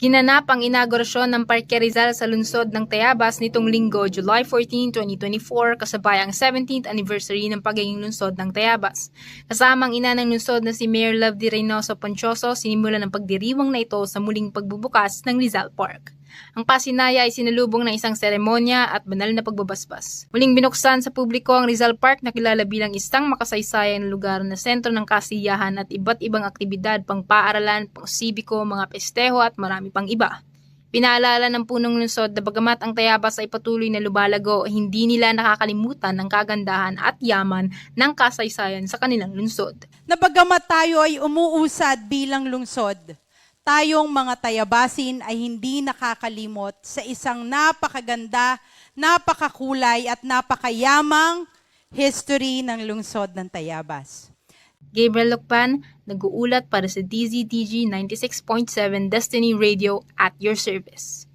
Ginanap ang inaugurasyon ng Parque Rizal sa lungsod ng Tayabas nitong Linggo, July 14, 2024, kasabay ang 17th anniversary ng pagiging lungsod ng Tayabas. Kasama ang ina ng lungsod na si Mayor Love D. Reynoso Ponchoso, sinimulan ng pagdiriwang na ito sa muling pagbubukas ng Rizal Park. Ang pasinaya ay sinalubong ng isang seremonya at banal na pagbabasbas. Muling binuksan sa publiko ang Rizal Park na kilala bilang isang makasaysayan na lugar na sentro ng kasiyahan at iba't ibang aktibidad pang paaralan, pang sibiko, mga pesteho at marami pang iba. Pinaalala ng punong lungsod na bagamat ang Tayabas ay patuloy na lumalago, hindi nila nakakalimutan ang kagandahan at yaman ng kasaysayan sa kanilang lungsod. Na bagamat tayo ay umuusad bilang lungsod, tayong mga Tayabasin ay hindi nakakalimot sa isang napakaganda, napakakulay at napakayamang history ng lungsod ng Tayabas. Gabriel Lucpan, nag-uulat para sa DZTG 96.7 Destiny Radio at your service.